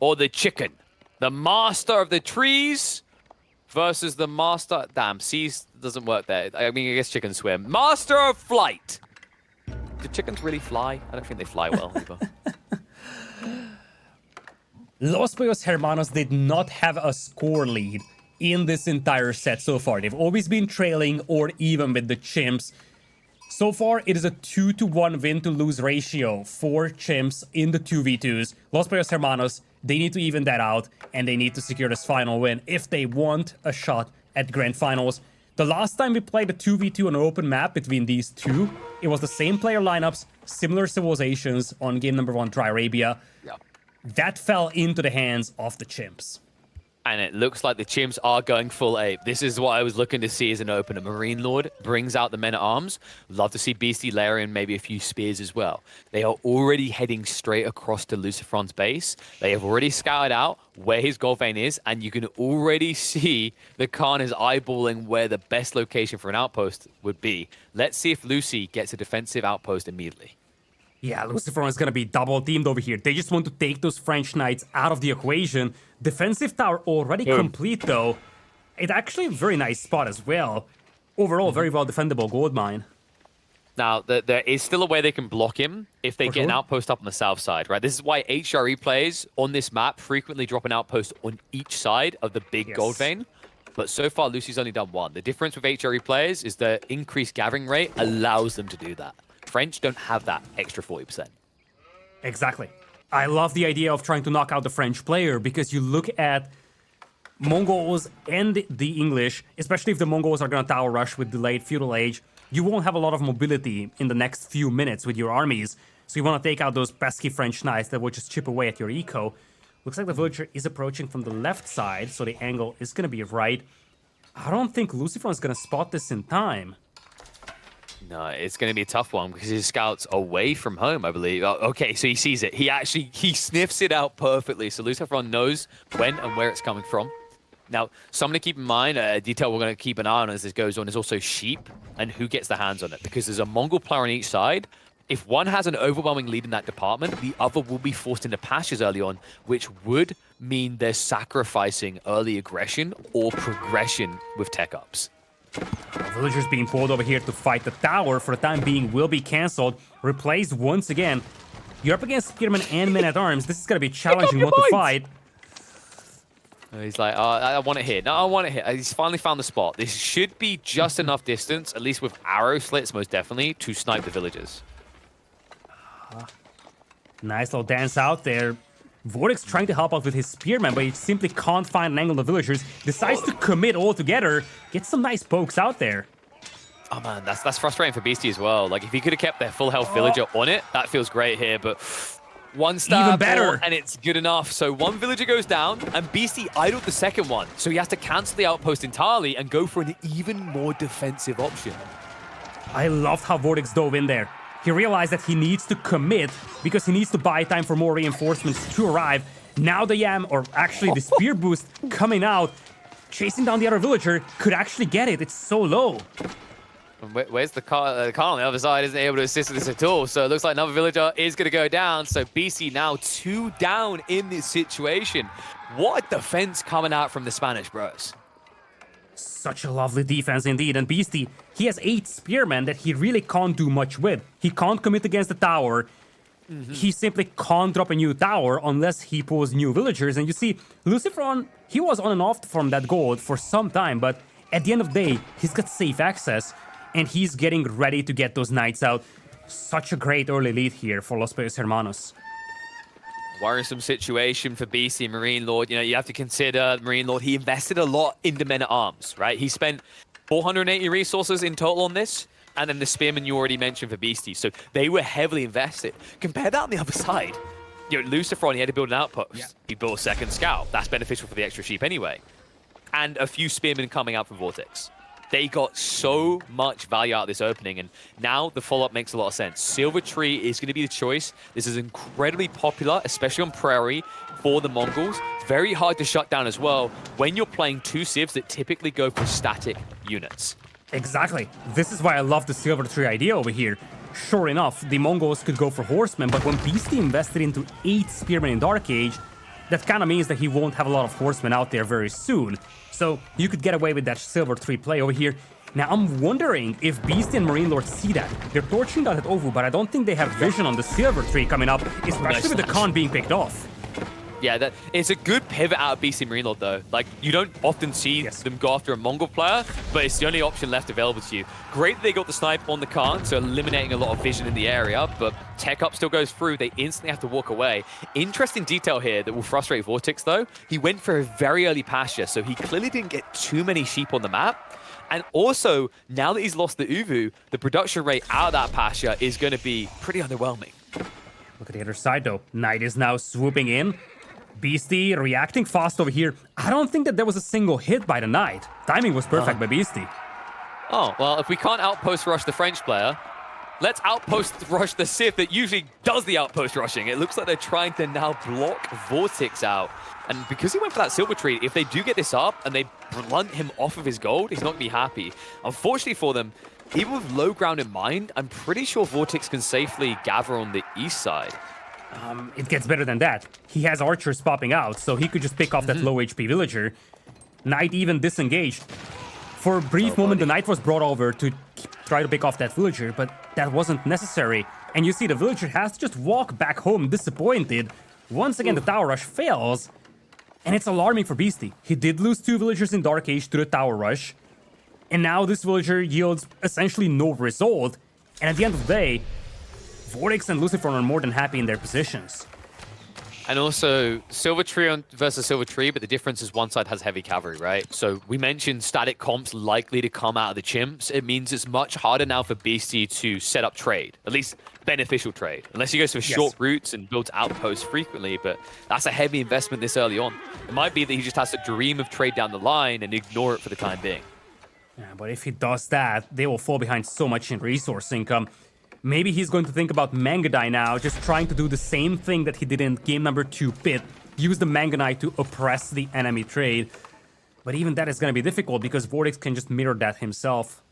or the chicken? The master of the trees versus the master... Damn, seas doesn't work there. I mean, I guess chickens swim. Master of flight. Do chickens really fly? I don't think they fly well. Los Pollos Hermanos did not have a score lead in this entire set so far. They've always been trailing or even with the Chimps. So far, it is a 2-to-1 win-to-lose ratio for Chimps in the 2v2s. Los Pollos Hermanos, they need to even that out, and they need to secure this final win if they want a shot at Grand Finals. The last time we played a 2v2 on an open map between these two, it was the same player lineups, similar civilizations on game number 1, Dry Arabia. Yeah. That fell into the hands of the Chimps. And it looks like the Chimps are going full ape. This is what I was looking to see as an opener. MarineLorD brings out the men-at-arms. Love to see Beastyqt layer in maybe a few spears as well. They are already heading straight across to Luciferon's base. They have already scouted out where his gold vein is, and you can already see the Khan is eyeballing where the best location for an outpost would be. Let's see if Lucy gets a defensive outpost immediately. Yeah, Luciferon is going to be double teamed over here. They just want to take those French Knights out of the equation. Defensive tower already complete, though. It's actually a very nice spot as well. Overall, very well defendable gold mine. Now, there is still a way they can block him if they get an outpost up on the south side, right? This is why HRE players on this map frequently drop an outpost on each side of the big gold vein. But so far, Lucy's only done one. The difference with HRE players is the increased gathering rate allows them to do that. French don't have that extra 40%. Exactly. I love the idea of trying to knock out the French player because you look at Mongols and the English, especially if the Mongols are going to tower rush with delayed feudal age, you won't have a lot of mobility in the next few minutes with your armies. So you want to take out those pesky French knights that will just chip away at your eco. Looks like the villager is approaching from the left side, so the angle is going to be right. I don't think Luciferon is going to spot this in time. No, it's going to be a tough one because his scout's away from home, I believe. Oh, okay, so he sees it. He sniffs it out perfectly. So Luciferon knows when and where it's coming from. Now, something to keep in mind, a detail we're going to keep an eye on as this goes on is also sheep and who gets their hands on it. Because there's a Mongol player on each side. If one has an overwhelming lead in that department, the other will be forced into pastures early on, which would mean they're sacrificing early aggression or progression with tech ups. Villagers being pulled over here to fight the tower for the time being will be cancelled. Replaced once again. You're up against Spearmen and Men-at-Arms. This is going to be a challenging one to fight. He's like, I want it here. No, I want it here. He's finally found the spot. This should be just enough distance, at least with arrow slits most definitely, to snipe the villagers. Nice little dance out there. VortiX trying to help out with his spearman, but he simply can't find an angle of the villagers. Decides to commit altogether. Gets some nice pokes out there. Oh man, that's frustrating for Beasty as well. Like if he could have kept their full health villager on it, that feels great here, but one stab even better, and it's good enough. So one villager goes down, and Beasty idled the second one. So he has to cancel the outpost entirely and go for an even more defensive option. I loved how VortiX dove in there. He realized that he needs to commit because he needs to buy time for more reinforcements to arrive. Now the Yam, or actually the spear boost coming out, chasing down the other villager, could actually get it. It's so low. Where's the car on the other side? Isn't able to assist with this at all. So it looks like another villager is going to go down. So BC now 2 down in this situation. What a defense coming out from the Spanish bros. Such a lovely defense indeed. And Beasty, he has 8 spearmen that he really can't do much with. He can't commit against the tower. He simply can't drop a new tower unless he pulls new villagers. And you see, Luciferon, he was on and off from that gold for some time, but at the end of the day, he's got safe access. And he's getting ready to get those knights out. Such a great early lead here for Los Pollos Hermanos. Worrisome situation for BC and MarineLorD. You know, you have to consider MarineLorD. He invested a lot into Men-at-Arms, right? He spent 480 resources in total on this. And then the Spearmen you already mentioned for Beastie. So they were heavily invested. Compare that on the other side. You know, Luciferon, he had to build an outpost. Yeah. He built a second scout. That's beneficial for the extra sheep anyway. And a few Spearmen coming out from VortiX. They got so much value out of this opening, and now the follow-up makes a lot of sense. Silver Tree is going to be the choice. This is incredibly popular, especially on Prairie, for the Mongols. It's very hard to shut down as well when you're playing 2 civs that typically go for static units. Exactly. This is why I love the Silver Tree idea over here. Sure enough, the Mongols could go for horsemen, but when Beastie invested into 8 spearmen in Dark Age, that kind of means that he won't have a lot of horsemen out there very soon. So you could get away with that silver 3 play over here. Now, I'm wondering if Beasty and MarineLorD see that. They're torching that at Ovu, but I don't think they have vision on the silver 3 coming up, especially with the con being picked off. Yeah, it's a good pivot out of Beasty and MarineLorD, though. Like, you don't often see them go after a Mongol player, but it's the only option left available to you. Great that they got the snipe on the Khan, so eliminating a lot of vision in the area, but tech up still goes through. They instantly have to walk away. Interesting detail here that will frustrate VortiX, though. He went for a very early pasture, so he clearly didn't get too many sheep on the map. And also, now that he's lost the Uvu, the production rate out of that pasture is going to be pretty underwhelming. Look at the other side, though. Knight is now swooping in. Beasty reacting fast over here. I don't think that there was a single hit by the Knight. Timing was perfect by Beasty. Oh, well, if we can't outpost rush the French player, let's outpost rush the Sith that usually does the outpost rushing. It looks like they're trying to now block VortiX out. And because he went for that silver tree, if they do get this up and they blunt him off of his gold, he's not going to be happy. Unfortunately for them, even with low ground in mind, I'm pretty sure VortiX can safely gather on the east side. It gets better than that. He has archers popping out, so he could just pick off that low HP villager. Knight even disengaged. For a brief moment, the Knight was brought over to try to pick off that villager, but that wasn't necessary. And you see the villager has to just walk back home disappointed. Once again, the tower rush fails. And it's alarming for Beasty. He did lose 2 villagers in Dark Age to the tower rush. And now this villager yields essentially no result. And at the end of the day, VortiX and Lucifer are more than happy in their positions. And also, Silver Tree versus Silver Tree, but the difference is one side has heavy cavalry, right? So we mentioned static comps likely to come out of the Chimps. It means it's much harder now for Beasty to set up trade, at least beneficial trade, unless he goes for short routes and builds outposts frequently, but that's a heavy investment this early on. It might be that he just has to dream of trade down the line and ignore it for the time being. Yeah, but if he does that, they will fall behind so much in resource income. Maybe he's going to think about Mangudai now, just trying to do the same thing that he did in game number 2 pit. Use the Mangudai to oppress the enemy trade. But even that is going to be difficult because VortiX can just mirror that himself.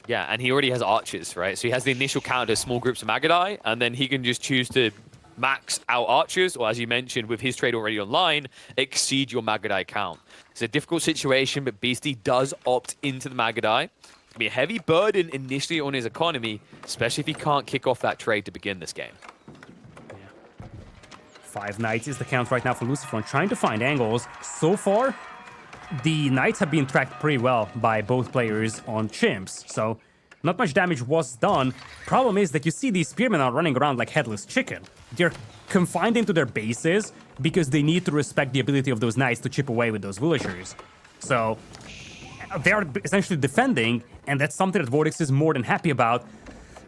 Yeah, and he already has archers, right? So he has the initial counter to small groups of Mangudai, and then he can just choose to max out archers, or as you mentioned, with his trade already online, exceed your Mangudai count. It's a difficult situation, but Beasty does opt into the Mangudai. Be a heavy burden initially on his economy, especially if he can't kick off that trade to begin this game. Yeah. 5 Knights is the count right now for Lucifer, trying to find angles. So far, the Knights have been tracked pretty well by both players on Chimps, so not much damage was done. Problem is that you see these Spearmen are running around like headless chicken. They're confined into their bases because they need to respect the ability of those Knights to chip away with those villagers. So they are essentially defending, and that's something that VortiX is more than happy about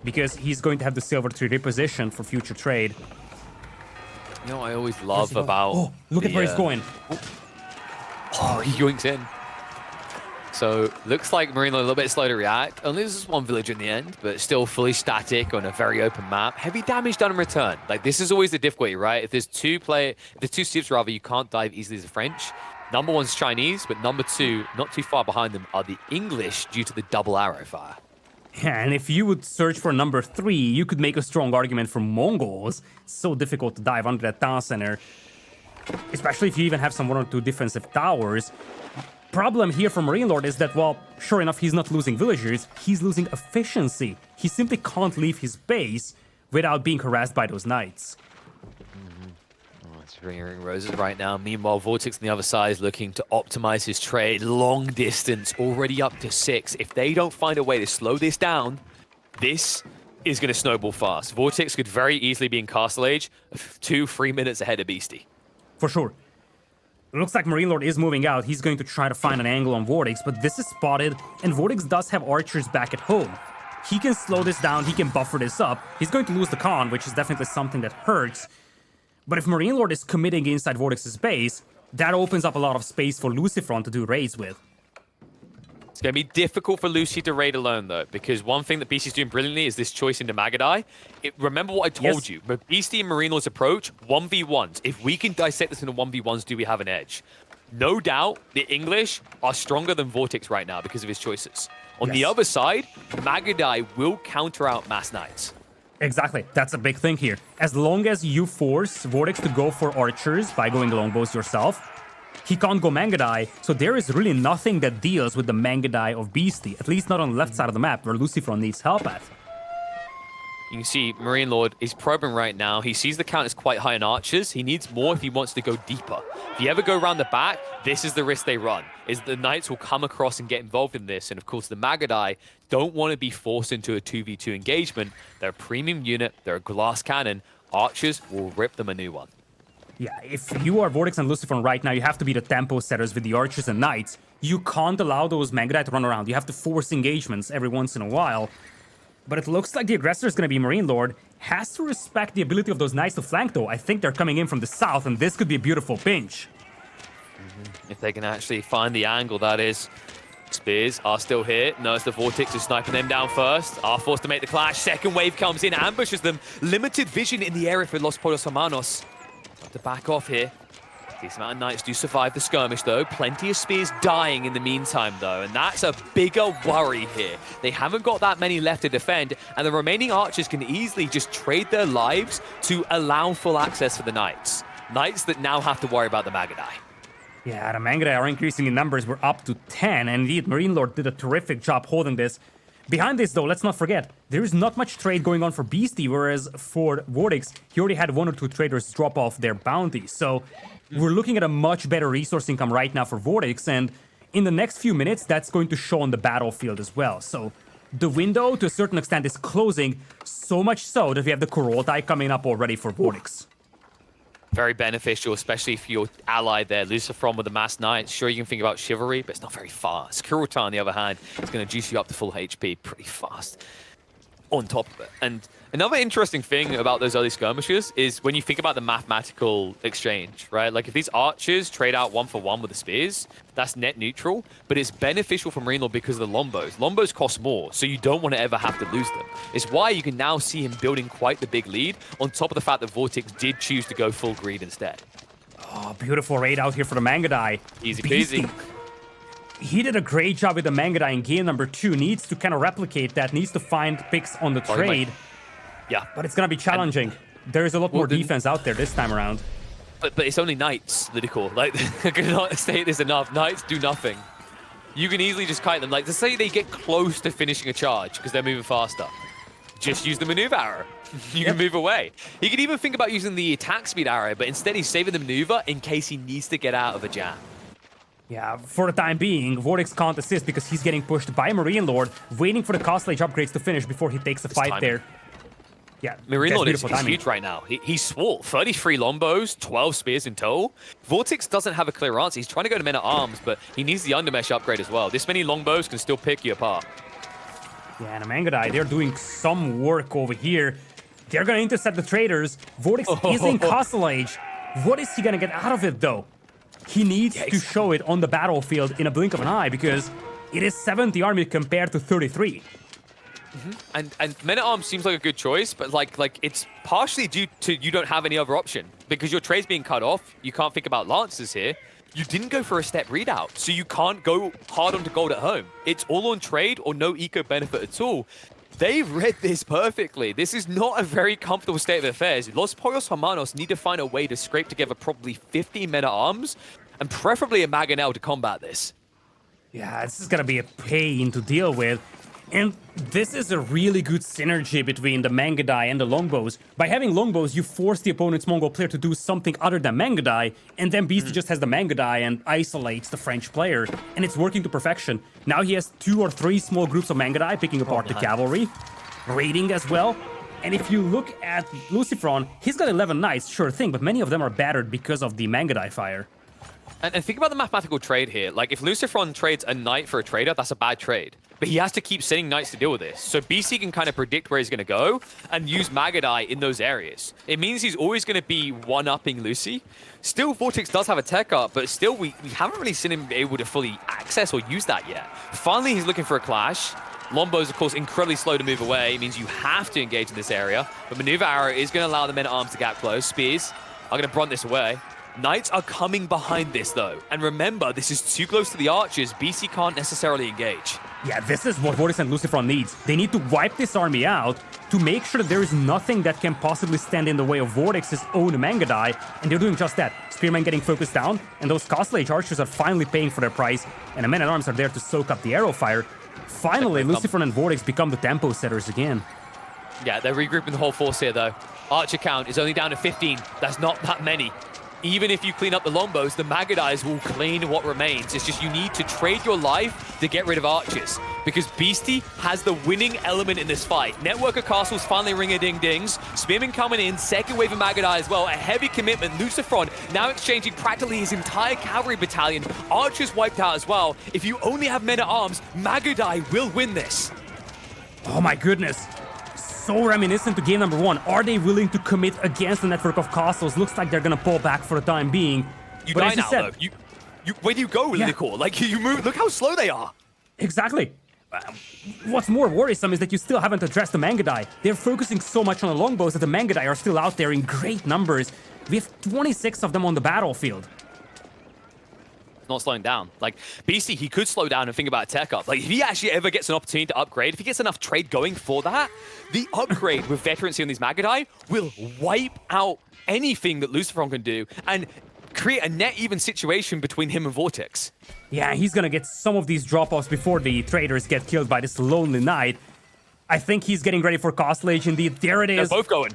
because he's going to have the silver 3 reposition for future trade. You know what I always love about... Oh, look at where he's going. Oh, he yoinks in. So, looks like MarineLorD a little bit slow to react. Only loses 1 villager in the end, but still fully static on a very open map. Heavy damage done in return. Like, this is always the difficulty, right? If there's 2 Sieves, rather, you can't dive easily as the French. Number 1's Chinese, but number 2, not too far behind them, are the English due to the double arrow fire. Yeah, and if you would search for number 3, you could make a strong argument for Mongols. It's so difficult to dive under that town center, especially if you even have some 1 or 2 defensive towers. Problem here for MarineLorD is that, well, sure enough, he's not losing villagers, he's losing efficiency. He simply can't leave his base without being harassed by those knights. Ringing roses right now. Meanwhile, VortiX on the other side is looking to optimize his trade. Long distance, already up to 6. If they don't find a way to slow this down, this is going to snowball fast. VortiX could very easily be in Castle Age 2-3 minutes ahead of Beasty. For sure. It looks like MarineLorD is moving out. He's going to try to find an angle on VortiX, but this is spotted, and VortiX does have archers back at home. He can slow this down, he can buffer this up. He's going to lose the con, which is definitely something that hurts. But if MarineLorD is committing inside VortiX's base, that opens up a lot of space for Lucifer to do raids with. It's going to be difficult for Lucy to raid alone, though, because one thing that Beasty's doing brilliantly is this choice into Mangudai. Remember what I told you, but Beasty and MarineLorD's approach, 1v1s. If we can dissect this into 1v1s, do we have an edge? No doubt, the English are stronger than VortiX right now because of his choices. On the other side, Mangudai will counter out Mass Knights. Exactly. That's a big thing here. As long as you force VortiX to go for archers by going longbows yourself, he can't go Mangudai, so there is really nothing that deals with the Mangudai of Beastyqt, at least not on the left side of the map, where Lucifron needs help at. You can see MarineLorD is probing right now. He sees the count is quite high on archers. He needs more if he wants to go deeper. If you ever go around the back, this is the risk they run, is the Knights will come across and get involved in this. And of course, the Mangudai don't want to be forced into a 2v2 engagement. They're a premium unit. They're a glass cannon. Archers will rip them a new one. Yeah, if you are VortiX and Lucifron right now, you have to be the tempo setters with the archers and knights. You can't allow those Mangudai to run around. You have to force engagements every once in a while. But it looks like the aggressor is going to be MarineLorD. Has to respect the ability of those knights to flank, though. I think they're coming in from the south, and this could be a beautiful pinch. If they can actually find the angle, that is. Spears are still here. Notice the VortiX is sniping them down first. Are forced to make the clash. Second wave comes in, ambushes them. Limited vision in the area for Los Pollos Hermanos. Have to back off here. Decent amount of Knights do survive the skirmish, though. Plenty of Spears dying in the meantime, though, and that's a bigger worry here. They haven't got that many left to defend, and the remaining archers can easily just trade their lives to allow full access for the Knights. Knights that now have to worry about the Mangudai. Yeah, the Mangudai are increasing in numbers. We're up to 10, and indeed, MarineLorD did a terrific job holding this. Behind this, though, let's not forget, there is not much trade going on for Beastyqt, whereas for VortiX, he already had 1 or 2 traders drop off their bounties. So we're looking at a much better resource income right now for VortiX, and in the next few minutes, that's going to show on the battlefield as well. So the window, to a certain extent, is closing, so much so that we have the Kurultai coming up already for VortiX. Very beneficial, especially if you're allied there. Lucifron with the Mass Knight. Sure, you can think about Chivalry, but it's not very fast. Kurultai, on the other hand, is going to juice you up to full HP pretty fast on top of it. And another interesting thing about those early skirmishes is when you think about the mathematical exchange, right? Like if these archers trade out 1-for-1 with the spears, that's net neutral, but it's beneficial for MarineLorD because of the lombos. Lombos cost more, so you don't want to ever have to lose them. It's why you can now see him building quite the big lead, on top of the fact that VortiX did choose to go full greed instead. Oh, beautiful raid out here for the Mangudai. Easy peasy. He did a great job with the Mangudai in game number 2. Needs to kind of replicate that. Needs to find picks on the trade. Yeah. But it's going to be challenging. There's a lot more defense out there this time around. But it's only Knights, Lidakor. Like, I cannot state this enough. Knights do nothing. You can easily just kite them. Like, to say they get close to finishing a charge because they're moving faster. Just use the maneuver arrow. You can move away. He could even think about using the attack speed arrow, but instead he's saving the maneuver in case he needs to get out of a jam. Yeah, for the time being, VortiX can't assist because he's getting pushed by MarineLorD, waiting for the Castle Age upgrades to finish before he takes a fight there. Yeah, MarineLorD is huge right now. He's swole. 33 lombos, 12 spears in total. VortiX doesn't have a clear answer. He's trying to go to men-at-arms, but he needs the undermesh upgrade as well. This many longbows can still pick you apart. Yeah, and the Mangudai, they're doing some work over here. They're going to intercept the traders. VortiX is in Castle Age. What is he going to get out of it, though? He needs to show it on the battlefield in a blink of an eye because it is 70 army compared to 33. And men-at-arms seems like a good choice, but like it's partially due to you don't have any other option because your trade's being cut off. You can't think about lancers here. You didn't go for a step readout, so you can't go hard onto gold at home. It's all on trade or no eco benefit at all. They've read this perfectly. This is not a very comfortable state of affairs. Los Pollos Hermanos need to find a way to scrape together probably 50 men-at-arms and preferably a Mangonel to combat this. Yeah, this is going to be a pain to deal with. And this is a really good synergy between the Mangudai and the longbows. By having longbows, you force the opponent's Mongol player to do something other than Mangudai, and then Beastyqt just has the Mangudai and isolates the French player, and it's working to perfection. Now he has 2 or 3 small groups of Mangudai picking apart the cavalry, raiding as well. And if you look at Lucifron, he's got 11 knights, sure thing, but many of them are battered because of the Mangudai fire. And think about the mathematical trade here. Like, if Lucifron trades a knight for a trader, that's a bad trade. But he has to keep sending knights to deal with this. So BC can kind of predict where he's going to go and use Mangudai in those areas. It means he's always going to be one-upping Lucy. Still, VortiX does have a tech up, but still, we haven't really seen him be able to fully access or use that yet. Finally, he's looking for a clash. Lombo's, of course, incredibly slow to move away. It means you have to engage in this area. But Maneuver Arrow is going to allow the men-at-arms to gap close. Spears are going to brunt this away. Knights are coming behind this, though. And remember, this is too close to the archers. BC can't necessarily engage. Yeah, this is what VortiX and Lucifron needs. They need to wipe this army out to make sure that there is nothing that can possibly stand in the way of VortiX's own Mangudai, and they're doing just that. Spearmen getting focused down, and those Castle Age archers are finally paying for their price, and the men-at-arms are there to soak up the arrow fire. Finally, Lucifron and VortiX become the tempo setters again. Yeah, they're regrouping the whole force here, though. Archer count is only down to 15. That's not that many. Even if you clean up the longbows, the Mangudais will clean what remains. It's just you need to trade your life to get rid of archers, because Beasty has the winning element in this fight. Network of castles finally ring-a-ding-dings. Spearman coming in, second wave of Mangudai as well. A heavy commitment. Lucifron now exchanging practically his entire cavalry battalion. Archers wiped out as well. If you only have men-at-arms, Mangudai will win this. Oh my goodness. So reminiscent to game number 1. Are they willing to commit against the network of castles? Looks like they're gonna pull back for the time being. You but die as you now, said, though. Where do you go, Lidakor? Like, you move. Look how slow they are. Exactly. What's more worrisome is that you still haven't addressed the Mangudai. They're focusing so much on the longbows that the Mangudai are still out there in great numbers. We have 26 of them on the battlefield. Not slowing down. Like, BC, he could slow down and think about a tech up. Like, if he actually ever gets an opportunity to upgrade, if he gets enough trade going for that, the upgrade with veterancy on these Mangudai will wipe out anything that Lucifron can do and create a net even situation between him and VortiX. Yeah, he's gonna get some of these drop-offs before the traders get killed by this lonely knight. I think he's getting ready for Castle Age indeed. There it is. They're both going.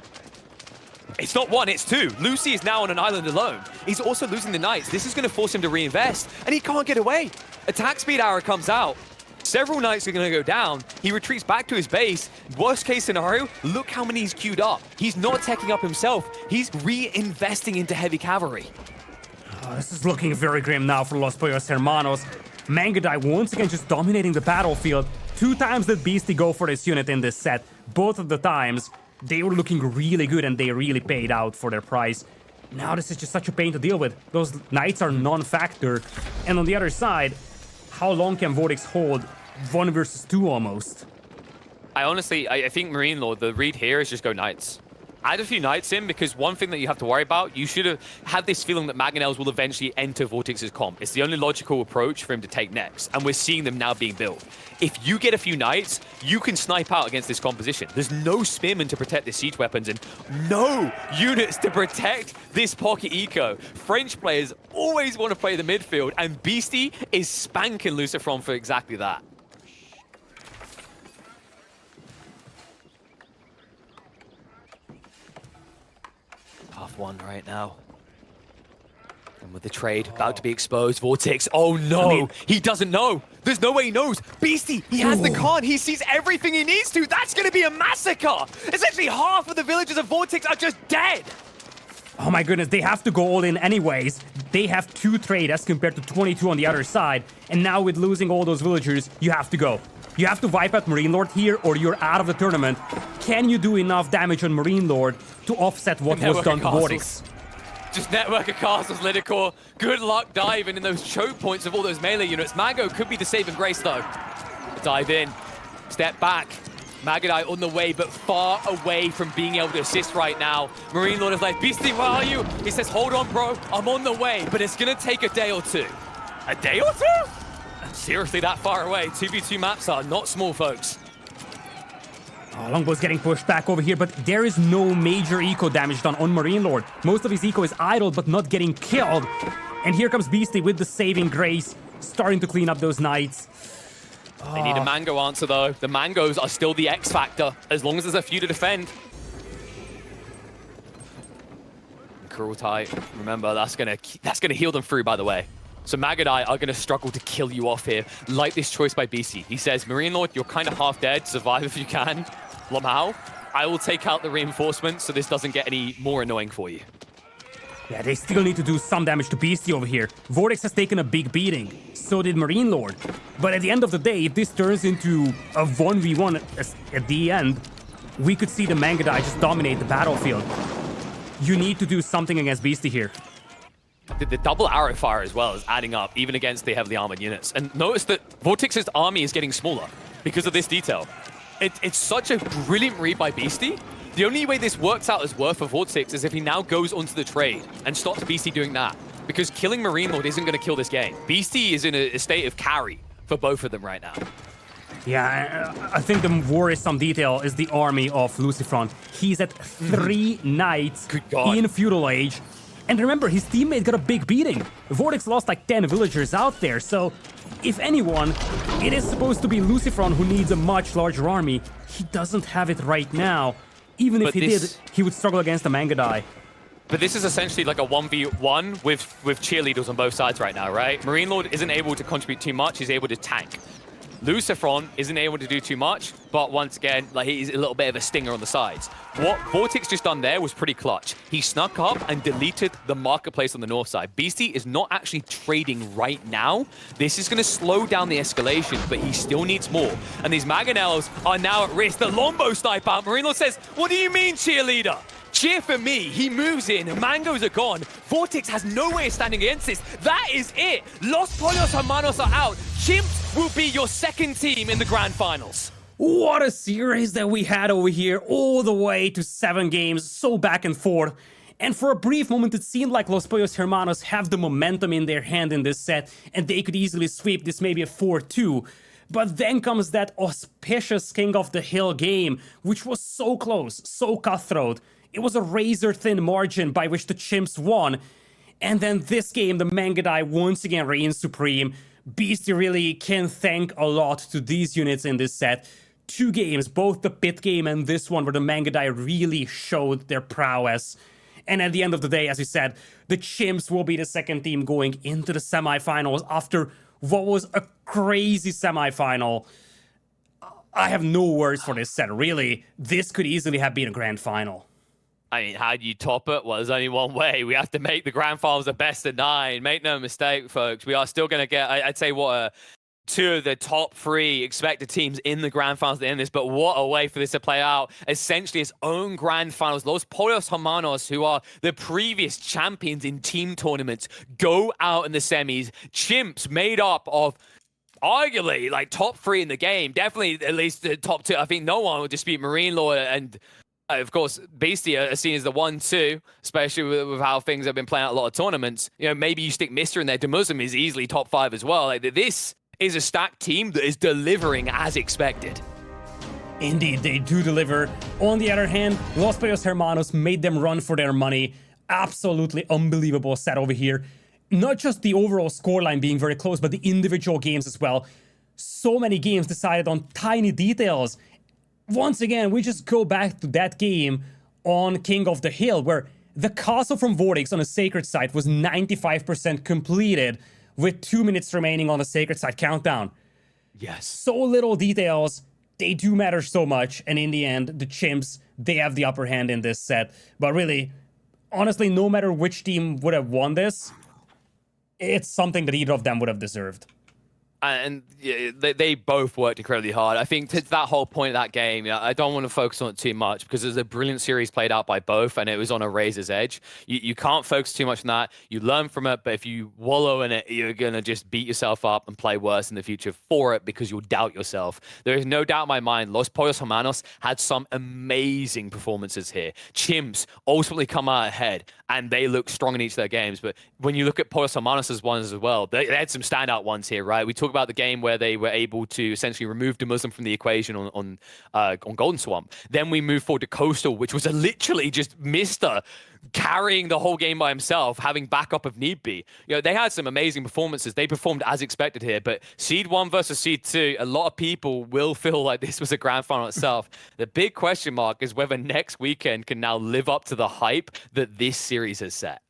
It's not one, it's two. Lucy is now on an island alone. He's also losing the knights. This is going to force him to reinvest, and he can't get away. Attack speed arrow comes out. Several knights are going to go down. He retreats back to his base. Worst case scenario, look how many he's queued up. He's not teching up himself. He's reinvesting into heavy cavalry. Oh, this is looking very grim now for Los Pollos Hermanos. Mangudai once again just dominating the battlefield. 2 times did Beasty go for this unit in this set. Both of the times, they were looking really good and they really paid out for their price. Now this is just such a pain to deal with. Those knights are non-factor. And on the other side, how long can VortiX hold 1 versus 2 almost? I think MarineLorD, the read here is just go knights. Add a few knights in, because one thing that you have to worry about, you should have had this feeling that Mangonels will eventually enter VortiX's comp. It's the only logical approach for him to take next, and we're seeing them now being built. If you get a few knights, you can snipe out against this composition. There's no spearmen to protect the siege weapons and no units to protect this pocket eco. French players always want to play the midfield, and Beasty is spanking Lucifron for exactly that. Tough one right now. And with the trade about to be exposed, VortiX, oh no, he doesn't know. There's no way he knows. Beasty, he has the con. He sees everything he needs to. That's going to be a massacre. Essentially half of the villagers of VortiX are just dead. Oh my goodness, they have to go all in anyways. They have 2 trade as compared to 22 on the other side. And now with losing all those villagers, you have to go. You have to wipe out MarineLorD here or you're out of the tournament. Can you do enough damage on MarineLorD to offset what was done to VortiX? Just network of castles, Lidakor. Good luck diving in those choke points of all those melee units. Mango could be the saving grace, though. Dive in. Step back. Mangudai on the way, but far away from being able to assist right now. MarineLorD is like, Beasty, where are you? He says, hold on, bro. I'm on the way, but it's going to take a day or two. A day or two? Seriously, that far away. 2v2 maps are not small, folks. Oh, Longbow's getting pushed back over here, but there is no major eco damage done on MarineLorD. Most of his eco is idle, but not getting killed. And here comes Beasty with the saving grace, starting to clean up those knights. They need a mango answer, though. The mangoes are still the X factor, as long as there's a few to defend. Cruelty, remember, that's gonna heal them through, by the way. So Mangudai are going to struggle to kill you off here. Like this choice by BC. He says, MarineLorD, you're kind of half dead. Survive if you can. Lamau, I will take out the reinforcements so this doesn't get any more annoying for you. Yeah, they still need to do some damage to Beasty over here. VortiX has taken a big beating. So did MarineLorD. But at the end of the day, if this turns into a 1v1 at the end, we could see the Mangudai just dominate the battlefield. You need to do something against Beasty here. The double arrow fire as well is adding up, even against the heavily armored units. And notice that VortiX's army is getting smaller because of this detail. It's such a brilliant read by Beasty The only way this works out as worth for VortiX is if he now goes onto the trade and stops Beastyqt doing that. Because killing MarineLorD isn't going to kill this game. Beastyqt is in a state of carry for both of them right now. Yeah, I think the worrisome detail is the army of Lucifron. He's at 3 knights in Feudal Age. And remember, his teammate got a big beating. VortiX lost like 10 villagers out there, so if anyone, it is supposed to be Lucifron who needs a much larger army. He doesn't have it right now. Even if he did, he would struggle against the Mangudai. But this is essentially like a 1v1 with cheerleaders on both sides right now, right? MarineLorD isn't able to contribute too much, he's able to tank. Lucifron isn't able to do too much, but once again, like he's a little bit of a stinger on the sides. What VortiX just done there was pretty clutch. He snuck up and deleted the marketplace on the north side. Beastyqt is not actually trading right now. This is going to slow down the escalation, but he still needs more. And these Mangonels are now at risk. The Lombo snipe out. MarineLorD says, "What do you mean, cheerleader? Cheer for me." He moves in. Mangoes are gone. VortiX has no way of standing against this. That is it. Los Pollos Hermanos are out. Chimps will be your second team in the grand finals. What a series that we had over here, all the way to 7 games, so back and forth. And for a brief moment, it seemed like Los Pollos Hermanos have the momentum in their hand in this set, and they could easily sweep this maybe a 4-2. But then comes that auspicious King of the Hill game, which was so close, so cutthroat. It was a razor-thin margin by which the Chimps won. And then this game, the Mangudai once again reigns supreme. Beastyqt really can thank a lot to these units in this set. 2 games, both the pit game and this one, where the Mangudai really showed their prowess. And at the end of the day, as you said, the Chimps will be the second team going into the semifinals after what was a crazy semifinal. I have no words for this set, really. This could easily have been a grand final. I mean, how do you top it? Well, there's only one way. We have to make the grand finals a best of 9. Make no mistake, folks. We are still going to get, I'd say, 2 of the top 3 expected teams in the grand finals at the end of this, but what a way for this to play out. Essentially, its own grand finals. Los Pollos Hermanos, who are the previous champions in team tournaments, go out in the semis. Chimps made up of arguably like top 3 in the game. Definitely at least the top 2. I think no one will dispute MarineLorD and of course, Beastyqt are seen as the 1-2, especially with how things have been playing out a lot of tournaments. You know, maybe you stick Mr. in there. DeMusliM is easily top 5 as well. Like, this is a stacked team that is delivering as expected. Indeed, they do deliver. On the other hand, Los Pollos Hermanos made them run for their money. Absolutely unbelievable set over here. Not just the overall scoreline being very close, but the individual games as well. So many games decided on tiny details. Once again, we just go back to that game on King of the Hill, where the castle from VortiX on the sacred site was 95% completed with 2 minutes remaining on the sacred site countdown. Yes. So little details, they do matter so much, and in the end, the Chimps, they have the upper hand in this set. But really, honestly, no matter which team would have won this, it's something that either of them would have deserved. And yeah, they both worked incredibly hard. I think to that whole point of that game, I don't want to focus on it too much because there's a brilliant series played out by both, and it was on a razor's edge. You can't focus too much on that. You learn from it, but if you wallow in it, you're going to just beat yourself up and play worse in the future for it because you'll doubt yourself. There is no doubt in my mind, Los Pollos Hermanos had some amazing performances here. Chimps ultimately come out ahead, and they look strong in each of their games. But when you look at Pollos Hermanos' ones as well, they had some standout ones here, right? We talk about the game where they were able to essentially remove DeMusliM from the equation on Golden Swamp. Then we move forward to Coastal, which was literally just Mr. carrying the whole game by himself, having backup if need be. You know, they had some amazing performances. They performed as expected here, but Seed 1 versus Seed 2, a lot of people will feel like this was a grand final itself. The big question mark is whether next weekend can now live up to the hype that this series has set.